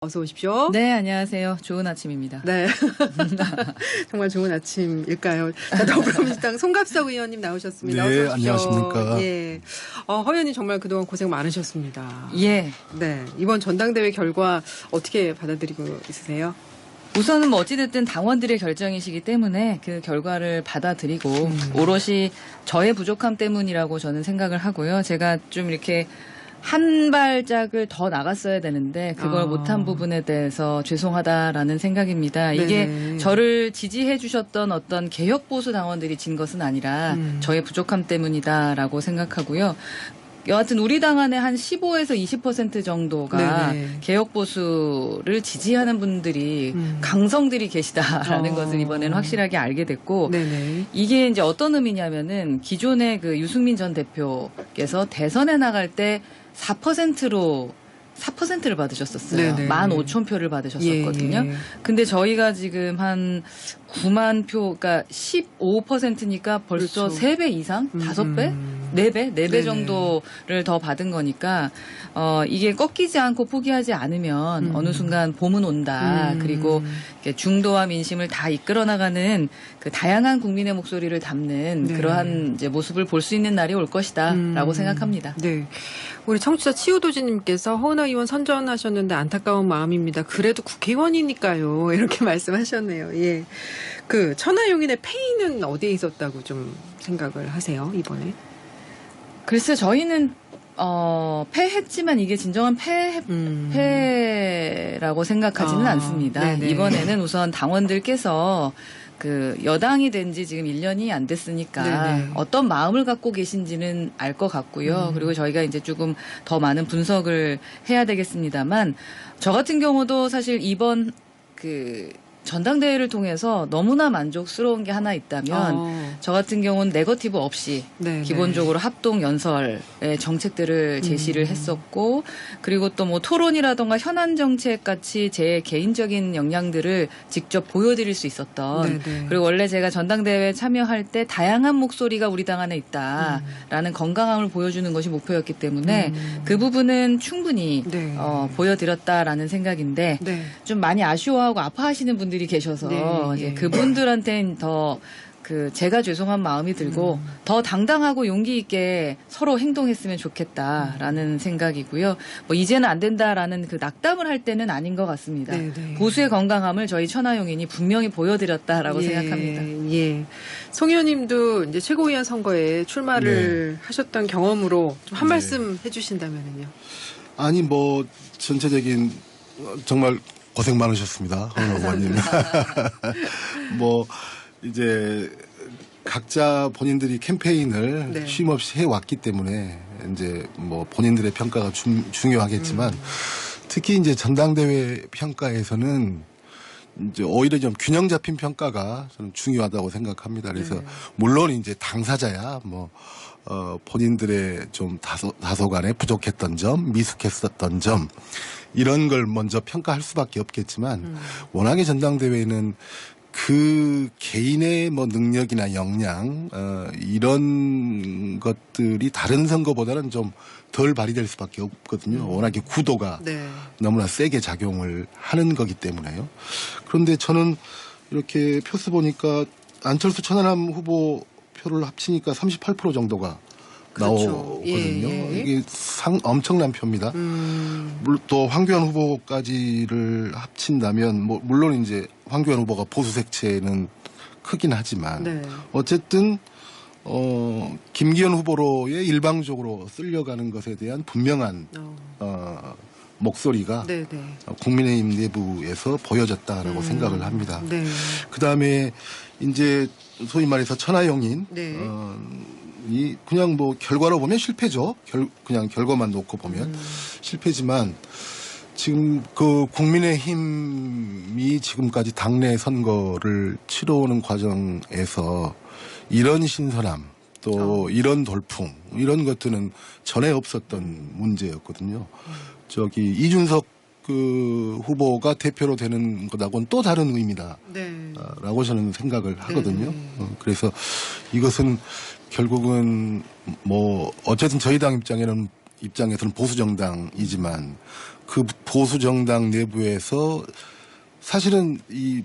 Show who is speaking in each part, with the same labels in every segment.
Speaker 1: 어서 오십시오.
Speaker 2: 네, 안녕하세요. 좋은 아침입니다.
Speaker 1: 네. 정말 좋은 아침일까요? 자, 더불어민주당 송갑석 의원님 나오셨습니다.
Speaker 3: 네,
Speaker 1: 어서 오십시오.
Speaker 3: 안녕하십니까.
Speaker 1: 예. 허 의원님 정말 그동안 고생 많으셨습니다.
Speaker 2: 예.
Speaker 1: 네. 이번 전당대회 결과 어떻게 받아들이고 있으세요?
Speaker 2: 우선은 뭐 어찌됐든 당원들의 결정이시기 때문에 그 결과를 받아들이고 오롯이 저의 부족함 때문이라고 저는 생각을 하고요. 제가 좀 이렇게 한 발짝을 더 나갔어야 되는데 그걸 못한 부분에 대해서 죄송하다라는 생각입니다. 이게
Speaker 1: 네네.
Speaker 2: 저를 지지해 주셨던 어떤 개혁보수 당원들이 진 것은 아니라 저의 부족함 때문이다라고 생각하고요. 여하튼 우리 당 안에 한 15에서 20% 정도가
Speaker 1: 네네.
Speaker 2: 개혁보수를 지지하는 분들이 강성들이 계시다라는 것을 이번에는 확실하게 알게 됐고
Speaker 1: 네네.
Speaker 2: 이게 이제 어떤 의미냐면은 기존의 그 유승민 전 대표께서 대선에 나갈 때 4%를 받으셨었어요.
Speaker 1: 네네.
Speaker 2: 15,000표를 받으셨었거든요.
Speaker 1: 예, 예.
Speaker 2: 근데 저희가 지금 한 9만 표, 그러니까 15%니까 벌써
Speaker 1: 그렇죠.
Speaker 2: 3배 이상? 5배? 4배? 4배
Speaker 1: 네네.
Speaker 2: 정도를 더 받은 거니까, 이게 꺾이지 않고 포기하지 않으면 어느 순간 봄은 온다. 그리고 이렇게 중도와 민심을 다 이끌어 나가는 그 다양한 국민의 목소리를 담는
Speaker 1: 네.
Speaker 2: 그러한 이제 모습을 볼 수 있는 날이 올 것이다. 라고 생각합니다.
Speaker 1: 네. 우리 청취자 치우도지님께서 허은하 의원 선전하셨는데 안타까운 마음입니다. 그래도 국회의원이니까요. 이렇게 말씀하셨네요. 예. 그 천하용인의 폐인은 어디에 있었다고 좀 생각을 하세요, 이번에?
Speaker 2: 글쎄, 저희는, 패했지만 이게 진정한 패라고 생각하지는 않습니다.
Speaker 1: 네네.
Speaker 2: 이번에는 우선 당원들께서 그 여당이 된 지 지금 1년이 안 됐으니까
Speaker 1: 네네.
Speaker 2: 어떤 마음을 갖고 계신지는 알 것 같고요. 그리고 저희가 이제 조금 더 많은 분석을 해야 되겠습니다만 저 같은 경우도 사실 이번 그 전당대회를 통해서 너무나 만족스러운 게 하나 있다면 저 같은 경우는 네거티브 없이
Speaker 1: 네네.
Speaker 2: 기본적으로 합동 연설의 정책들을 제시를 했었고 그리고 또 뭐 토론이라던가 현안 정책 같이 제 개인적인 역량들을 직접 보여드릴 수 있었던
Speaker 1: 네네.
Speaker 2: 그리고 원래 제가 전당대회에 참여할 때 다양한 목소리가 우리 당 안에 있다라는 건강함을 보여주는 것이 목표였기 때문에 그 부분은 충분히
Speaker 1: 네.
Speaker 2: 보여드렸다라는 생각인데
Speaker 1: 네.
Speaker 2: 좀 많이 아쉬워하고 아파하시는 분들이 계셔서
Speaker 1: 네,
Speaker 2: 이제
Speaker 1: 예.
Speaker 2: 그분들한테는 더 그 제가 죄송한 마음이 들고 더 당당하고 용기 있게 서로 행동했으면 좋겠다라는 생각이고요. 뭐 이제는 안 된다라는 그 낙담을 할 때는 아닌 것 같습니다.
Speaker 1: 네, 네.
Speaker 2: 보수의 건강함을 저희 천하용인이 분명히 보여드렸다라고 생각합니다.
Speaker 1: 예. 송 의원님도 이제 최고위원 선거에 출마를 하셨던 경험으로 좀 한 말씀 해주신다면요.
Speaker 3: 아니 뭐 전체적인 정말 고생 많으셨습니다, 황 의원님. 뭐 이제 각자 본인들이 캠페인을
Speaker 1: 네.
Speaker 3: 쉼없이 해왔기 때문에 이제 뭐 본인들의 평가가 중요하겠지만 특히 이제 전당대회 평가에서는 이제 오히려 좀 균형 잡힌 평가가 저는 중요하다고 생각합니다. 그래서 물론 이제 당사자야 뭐 본인들의 좀 다소간에 부족했던 점, 미숙했었던 점 이런 걸 먼저 평가할 수밖에 없겠지만 워낙에 전당대회는 그 개인의 뭐 능력이나 역량 이런 것들이 다른 선거보다는 좀 덜 발휘될 수밖에 없거든요. 워낙에 구도가
Speaker 1: 네.
Speaker 3: 너무나 세게 작용을 하는 거기 때문에요. 그런데 저는 이렇게 표수 보니까 안철수 천하람 후보 표를 합치니까 38% 정도가
Speaker 1: 그렇죠.
Speaker 3: 나오거든요.
Speaker 1: 예, 예.
Speaker 3: 이게 엄청난 표입니다. 또 황교안 후보까지를 합친다면 뭐 물론 이제 황교안 후보가 보수 색채는 크긴 하지만
Speaker 1: 네.
Speaker 3: 어쨌든 김기현 후보로의 일방적으로 쓸려가는 것에 대한 분명한 목소리가
Speaker 1: 네, 네.
Speaker 3: 국민의힘 내부에서 보여졌다라고 생각을 합니다.
Speaker 1: 네.
Speaker 3: 그다음에 이제 소위 말해서 천하용인
Speaker 1: 네.
Speaker 3: 이 그냥 뭐 결과로 보면 실패죠. 그냥 결과만 놓고 보면 실패지만 지금 그 국민의힘이 지금까지 당내 선거를 치러오는 과정에서 이런 신선함 또 이런 돌풍 이런 것들은 전에 없었던 문제였거든요. 저기 이준석 그 후보가 대표로 되는 것하고는 또 다른 의미다.
Speaker 1: 네.
Speaker 3: 라고 저는 생각을 하거든요. 그래서 이것은 결국은 뭐 어쨌든 저희 당 입장에서는 보수 정당이지만 그 보수 정당 내부에서 사실은 이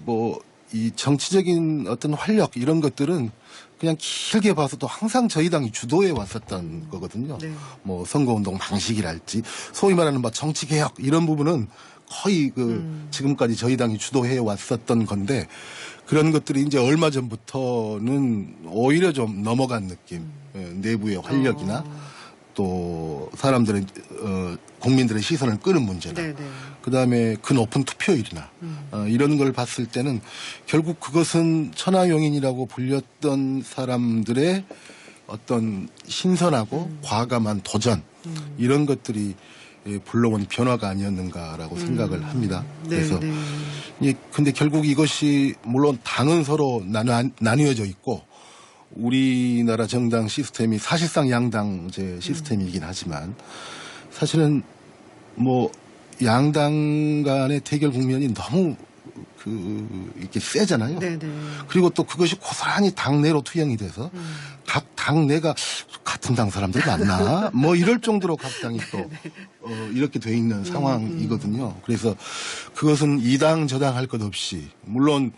Speaker 3: 정치적인 어떤 활력 이런 것들은 그냥 길게 봐서도 항상 저희 당이 주도해 왔었던 거거든요.
Speaker 1: 네.
Speaker 3: 뭐 선거운동 방식이랄지 소위 말하는 뭐 정치개혁 이런 부분은 거의 지금까지 저희 당이 주도해 왔었던 건데 그런 것들이 이제 얼마 전부터는 오히려 좀 넘어간 느낌. 내부의 활력이나 또 사람들의 국민들의 시선을 끄는 문제나
Speaker 1: 네네.
Speaker 3: 그다음에 그 높은 투표율이나 이런 걸 봤을 때는 결국 그것은 천하용인이라고 불렸던 사람들의 어떤 신선하고 과감한 도전 이런 것들이 불러온 변화가 아니었는가라고 생각을 합니다. 그래서 근데 결국 이것이 물론 당은 서로 나뉘어져 있고 우리나라 정당 시스템이 사실상 양당제 시스템이긴 하지만 사실은 뭐 양당 간의 대결 국면이 너무 이렇게 세잖아요.
Speaker 1: 네네.
Speaker 3: 그리고 또 그것이 고스란히 당내로 투영이 돼서 각 당내가 같은 당 사람들 맞나? 뭐 이럴 정도로 각 당이 또 이렇게 돼 있는 상황이거든요. 그래서 그것은 이 당 저당 할 것 없이 물론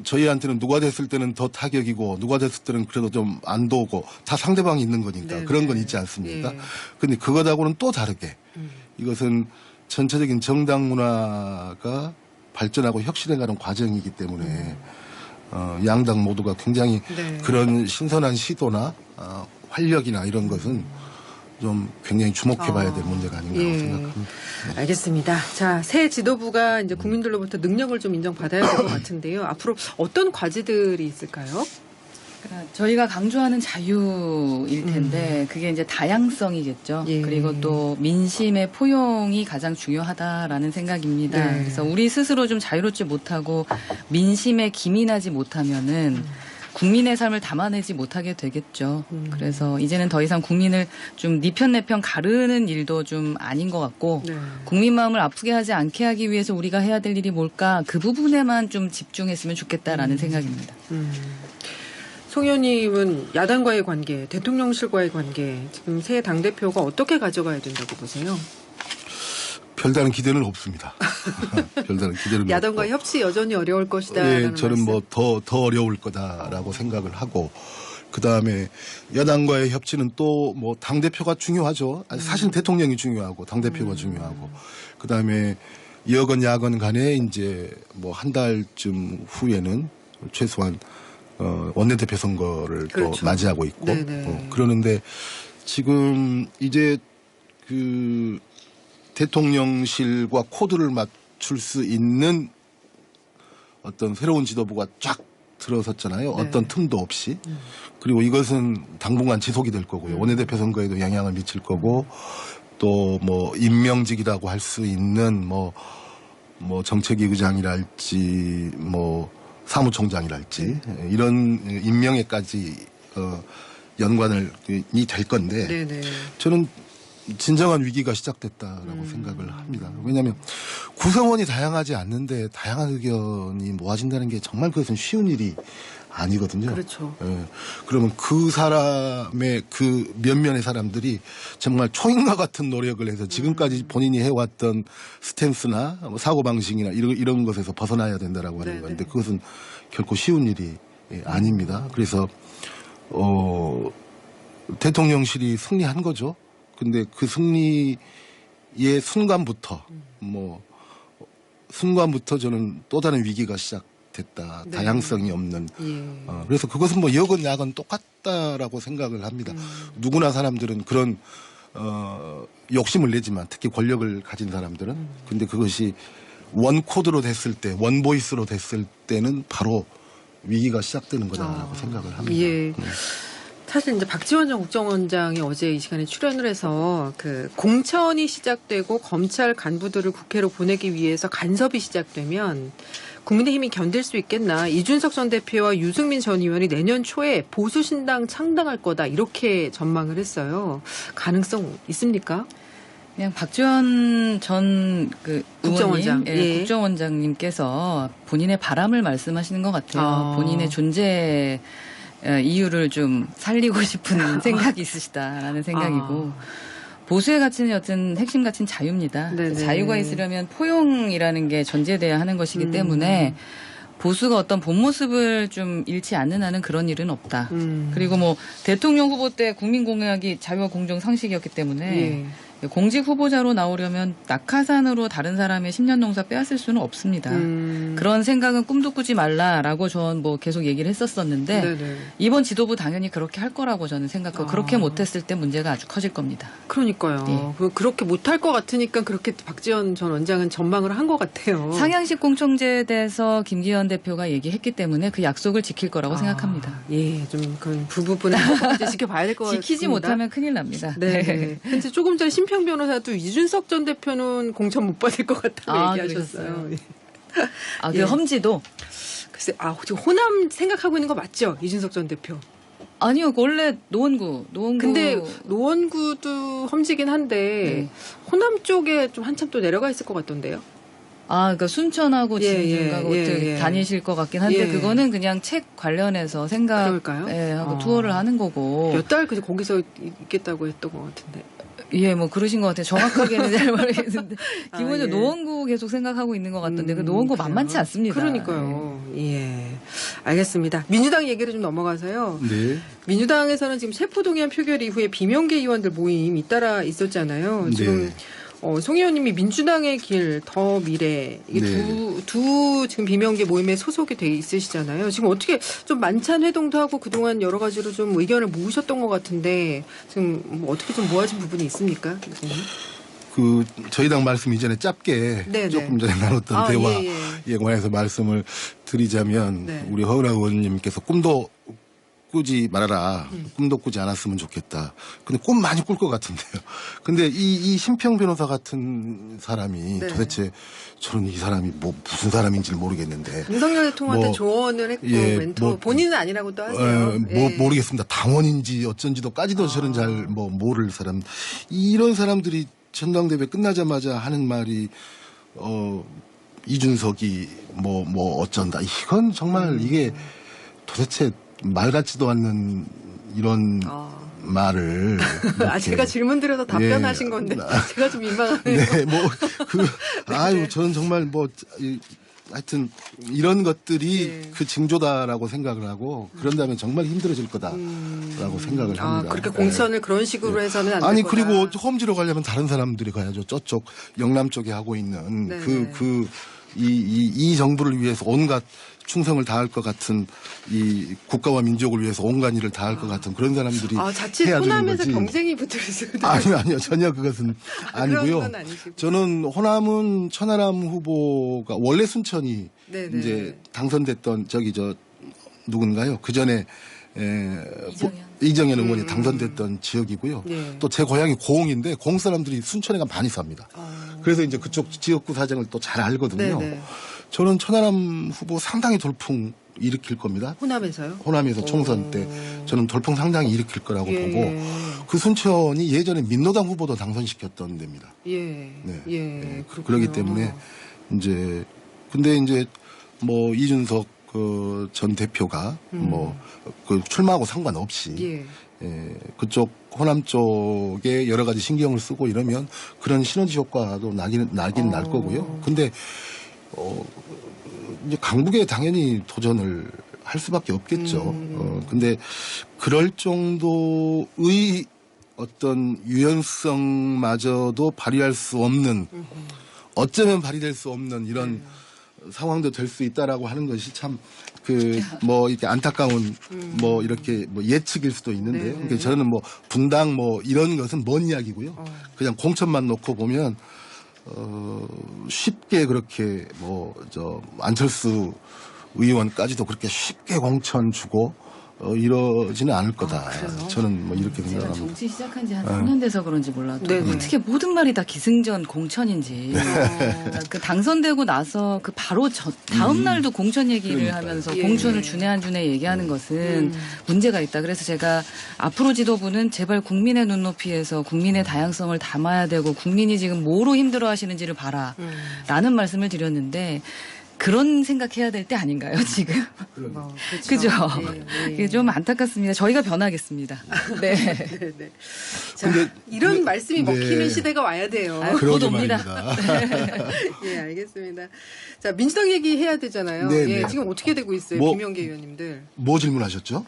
Speaker 3: 저희한테는 누가 됐을 때는 더 타격이고 누가 됐을 때는 그래도 좀 안 도고 다 상대방이 있는 거니까
Speaker 1: 네네.
Speaker 3: 그런 건 있지 않습니까?
Speaker 1: 예.
Speaker 3: 근데 그것하고는 또 다르게 이것은 전체적인 정당 문화가 발전하고 혁신해가는 과정이기 때문에 양당 모두가 굉장히
Speaker 1: 네.
Speaker 3: 그런 신선한 시도나 활력이나 이런 것은 좀 굉장히 주목해봐야 될 문제가 아닌가
Speaker 1: 예.
Speaker 3: 생각합니다.
Speaker 1: 알겠습니다. 자, 새 지도부가 이제 국민들로부터 능력을 좀 인정받아야 될 것 같은데요. 앞으로 어떤 과제들이 있을까요?
Speaker 2: 그러니까 저희가 강조하는 자유일 텐데 그게 이제 다양성이겠죠.
Speaker 1: 예.
Speaker 2: 그리고 또 민심의 포용이 가장 중요하다라는 생각입니다.
Speaker 1: 네.
Speaker 2: 그래서 우리 스스로 좀 자유롭지 못하고 민심에 기민하지 못하면은 국민의 삶을 담아내지 못하게 되겠죠. 그래서 이제는 더 이상 국민을 좀 네 편 내 편 가르는 일도 좀 아닌 것 같고
Speaker 1: 네.
Speaker 2: 국민 마음을 아프게 하지 않게 하기 위해서 우리가 해야 될 일이 뭘까 그 부분에만 좀 집중했으면 좋겠다라는 생각입니다.
Speaker 1: 송 의원님은 야당과의 관계, 대통령실과의 관계, 지금 새 당대표가 어떻게 가져가야 된다고 보세요?
Speaker 3: 별다른 기대는 없습니다. 별다른 기대는
Speaker 1: 야당과
Speaker 3: 없고.
Speaker 1: 협치 여전히 어려울 것이다.
Speaker 3: 예, 저는 뭐 더 어려울 거다라고 생각을 하고 그 다음에 여당과의 협치는 또 뭐 당 대표가 중요하죠. 사실 대통령이 중요하고 당 대표가 중요하고 그 다음에 여건 야건 간에 이제 뭐 한 달쯤 후에는 최소한 원내대표 선거를
Speaker 1: 그렇죠.
Speaker 3: 또 맞이하고 있고
Speaker 1: 네네.
Speaker 3: 그러는데 지금 이제 그 대통령실과 코드를 맞출 수 있는 어떤 새로운 지도부가 쫙 들어섰잖아요.
Speaker 1: 네.
Speaker 3: 어떤 틈도 없이. 그리고 이것은 당분간 지속이 될 거고요. 원내대표 선거에도 영향을 미칠 거고 또 뭐 임명직이라고 할 수 있는 뭐 정책위 의장이랄지 뭐 사무총장이랄지 이런 임명에까지 연관이 될 건데
Speaker 1: 네네.
Speaker 3: 저는 진정한 위기가 시작됐다라고 생각을 합니다. 왜냐하면 구성원이 다양하지 않는데 다양한 의견이 모아진다는 게 정말 그것은 쉬운 일이 아니거든요.
Speaker 1: 그렇죠.
Speaker 3: 예. 그러면 그 사람의 그 몇몇의 사람들이 정말 초인과 같은 노력을 해서 지금까지 본인이 해왔던 스탠스나 뭐 사고방식이나 이런 것에서 벗어나야 된다라고 하는
Speaker 1: 네네.
Speaker 3: 건데 그것은 결코 쉬운 일이 아닙니다. 그래서 대통령실이 승리한 거죠. 근데 그 승리의 순간부터 저는 또 다른 위기가 시작됐다.
Speaker 1: 네.
Speaker 3: 다양성이 없는.
Speaker 1: 예.
Speaker 3: 그래서 그것은 뭐 여건 야건 똑같다라고 생각을 합니다. 누구나 사람들은 그런 욕심을 내지만 특히 권력을 가진 사람들은 근데 그것이 원 코드로 됐을 때, 원 보이스로 됐을 때는 바로 위기가 시작되는 거다라고 생각을 합니다.
Speaker 1: 예. 사실 이제 박지원 전 국정원장이 어제 이 시간에 출연을 해서 그 공천이 시작되고 검찰 간부들을 국회로 보내기 위해서 간섭이 시작되면 국민의힘이 견딜 수 있겠나. 이준석 전 대표와 유승민 전 의원이 내년 초에 보수신당 창당할 거다. 이렇게 전망을 했어요. 가능성 있습니까?
Speaker 2: 그냥 박지원 전
Speaker 1: 국정원장.
Speaker 2: 의원님,
Speaker 1: 예.
Speaker 2: 국정원장님께서 본인의 바람을 말씀하시는 것 같아요.
Speaker 1: 아.
Speaker 2: 본인의 존재 이유를 좀 살리고 싶은 생각이 있으시다라는 생각이고 보수의 가치는 어떤 핵심 가치는 자유입니다.
Speaker 1: 네네.
Speaker 2: 자유가 있으려면 포용이라는 게 전제돼야 하는 것이기 때문에 보수가 어떤 본 모습을 좀 잃지 않는 한은 그런 일은 없다. 그리고 뭐 대통령 후보 때 국민 공약이 자유와 공정 상식이었기 때문에
Speaker 1: 예.
Speaker 2: 공직 후보자로 나오려면 낙하산으로 다른 사람의 10년 농사 빼앗을 수는 없습니다. 그런 생각은 꿈도 꾸지 말라라고 전 뭐 계속 얘기를 했었었는데
Speaker 1: 네네.
Speaker 2: 이번 지도부 당연히 그렇게 할 거라고 저는 생각하고
Speaker 1: 아.
Speaker 2: 그렇게 못했을 때 문제가 아주 커질 겁니다.
Speaker 1: 그러니까요.
Speaker 2: 예.
Speaker 1: 그렇게 못할 것 같으니까 그렇게 박지원 전 원장은 전망을 한 것 같아요.
Speaker 2: 상향식 공청제에 대해서 김기현 대표가 얘기했기 때문에 그 약속을 지킬 거라고 생각합니다.
Speaker 1: 예, 좀 그 부분은 이제 지켜봐야 될 것 같습니다.
Speaker 2: 지키지 못하면 큰일 납니다.
Speaker 1: 네. 근데 조금 전에 심평 변호사도 이준석 전 대표는 공천 못 받을 것 같다고 얘기하셨어요. 예.
Speaker 2: 그
Speaker 1: 예.
Speaker 2: 험지도
Speaker 1: 글쎄, 지금 호남 생각하고 있는 거 맞죠? 이준석 전 대표.
Speaker 2: 아니요, 원래 노원구.
Speaker 1: 근데 노원구도 험지긴 한데 호남 쪽에 좀 한참 또 내려가 있을 것 같던데요.
Speaker 2: 그러니까 순천하고
Speaker 1: 예,
Speaker 2: 진주하고
Speaker 1: 예.
Speaker 2: 다니실 것 같긴 한데
Speaker 1: 예.
Speaker 2: 그거는 그냥 책 관련해서 생각 하고 투어를 하는 거고.
Speaker 1: 몇 달 거기서 있겠다고 했던 것 같은데.
Speaker 2: 예, 뭐 그러신 것 같아요. 정확하게는 잘 모르겠는데 기본적으로
Speaker 1: 예.
Speaker 2: 노원구 계속 생각하고 있는 것 같던데 그 노원구
Speaker 1: 그래요?
Speaker 2: 만만치 않습니다.
Speaker 1: 그러니까요. 예. 알겠습니다. 민주당 얘기를 좀 넘어가서요.
Speaker 3: 네.
Speaker 1: 민주당에서는 지금 세포동의안 표결 이후에 비명계 의원들 모임 잇따라 있었잖아요. 지금 송 의원님이 민주당의 길, 더 미래 이게
Speaker 3: 네.
Speaker 1: 두 지금 비명계 모임에 소속이 돼 있으시잖아요. 지금 어떻게 좀 만찬 회동도 하고 그동안 여러 가지로 좀 의견을 모으셨던 것 같은데 지금 뭐 어떻게 좀 모아진 부분이 있습니까?
Speaker 3: 저희 당 말씀 이전에 짧게
Speaker 1: 네네.
Speaker 3: 조금 전에 나눴던 대화에 관해서 말씀을 드리자면
Speaker 1: 네.
Speaker 3: 우리 허은하 의원님께서 꿈도 꾸지 말아라. 꿈도 꾸지 않았으면 좋겠다. 근데 꿈 많이 꿀 것 같은데요. 근데 이 심평 변호사 같은 사람이
Speaker 1: 네.
Speaker 3: 도대체 저는 이 사람이 무슨 사람인지를 모르겠는데.
Speaker 1: 윤석열 대통령한테 조언을 했고 멘토 본인은 아니라고도 하세요.
Speaker 3: 모르겠습니다. 당원인지 어쩐지도까지도 저는 잘 모를 사람. 이런 사람들이 전당대회 끝나자마자 하는 말이 이준석이 어쩐다. 이건 정말 이게 도대체 말 같지도 않는 이런 말을.
Speaker 1: 제가 질문 드려서 답변하신 건데 제가 좀 민망하네요.
Speaker 3: 네, 저는 정말 하여튼 이런 것들이 그 징조다라고 생각을 하고 그런다면 정말 힘들어질 거다라고 생각을 합니다.
Speaker 1: 그렇게 공천을 그런 식으로 해서는 안 될
Speaker 3: 아니
Speaker 1: 거다.
Speaker 3: 그리고 험지로 가려면 다른 사람들이 가야죠. 저쪽 영남 쪽에 하고 있는 이 정부를 위해서 온갖 충성을 다할 것 같은 이 국가와 민족을 위해서 온갖 일을 다할 것 같은 그런 사람들이
Speaker 1: 자칫
Speaker 3: 해야 되는
Speaker 1: 호남에서
Speaker 3: 거지.
Speaker 1: 경쟁이 붙을 수도
Speaker 3: 아니요 전혀 그것은 아니고요.
Speaker 1: 그런 건 아니시고.
Speaker 3: 저는 호남은 천하람 후보가 원래 순천이 이제 당선됐던 누군가요? 그 전에 이정현 의원이 당선됐던 지역이고요. 또 제 고향이 고흥인데 고흥 사람들이 순천에가 많이 삽니다. 그래서 이제 그쪽 지역구 사정을 또 잘 알거든요. 저는 천하람 후보 상당히 돌풍 일으킬 겁니다.
Speaker 1: 호남에서요?
Speaker 3: 호남에서 총선 때 저는 돌풍 상당히 일으킬 거라고 보고 그 순천이 예전에 민노당 후보도 당선시켰던 데입니다. 그렇기 때문에 근데 이제 이준석 전 대표가 출마하고 상관없이 그쪽 호남 쪽에 여러 가지 신경을 쓰고 이러면 그런 시너지 효과도 나긴 날 거고요. 근데 이제 강북에 당연히 도전을 할 수밖에 없겠죠. 근데 그럴 정도의 어떤 유연성마저도 발휘할 수 없는 어쩌면 발휘될 수 없는 이런 상황도 될 수 있다라고 하는 것이 참 이렇게 안타까운 이렇게 예측일 수도 있는데요. 그러니까 저는 분당 이런 것은 먼 이야기고요. 그냥 공천만 놓고 보면 쉽게 그렇게 안철수 의원까지도 그렇게 쉽게 공천 주고 이러지는 않을 거다. 저는 이렇게
Speaker 2: 제가
Speaker 3: 생각합니다.
Speaker 2: 정치 시작한 지 한 3년 돼서 그런지 몰라도 어떻게 모든 말이 다 기승전 공천인지 그 당선되고 나서 그 바로 다음 날도 공천 얘기를 하면서 공천을 주네 안 주네 얘기하는 것은 문제가 있다. 그래서 제가 앞으로 지도부는 제발 국민의 눈높이에서 국민의 다양성을 담아야 되고 국민이 지금 뭐로 힘들어하시는지를 봐라 라는 말씀을 드렸는데 그런 생각해야 될 때 아닌가요, 지금?
Speaker 1: 뭐,
Speaker 2: 그죠?
Speaker 1: 네, 네.
Speaker 2: 이게 좀 안타깝습니다. 저희가 변하겠습니다. 네.
Speaker 1: 네, 네. 자,
Speaker 3: 근데
Speaker 1: 이런
Speaker 3: 네,
Speaker 1: 말씀이
Speaker 3: 네.
Speaker 1: 먹히는 시대가 와야 돼요.
Speaker 2: 아유,
Speaker 3: 그러게
Speaker 2: 곧 옵니다.
Speaker 3: 말입니다.
Speaker 1: 예, 알겠습니다. 자, 민주당 얘기해야 되잖아요.
Speaker 3: 네,
Speaker 1: 예,
Speaker 3: 네.
Speaker 1: 지금 어떻게 되고 있어요,
Speaker 3: 뭐-
Speaker 1: 비명계 의원님들.
Speaker 3: 뭐 질문하셨죠?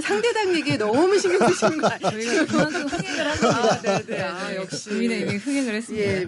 Speaker 1: 상대당 얘기에 너무 신경 쓰시는 거 아니에요?
Speaker 2: 저희가 그만큼 흥행을 한 겁니다.
Speaker 1: 네, 네. 아, 역시.
Speaker 2: 국민의힘이 흥행을 했습니다.
Speaker 1: 예,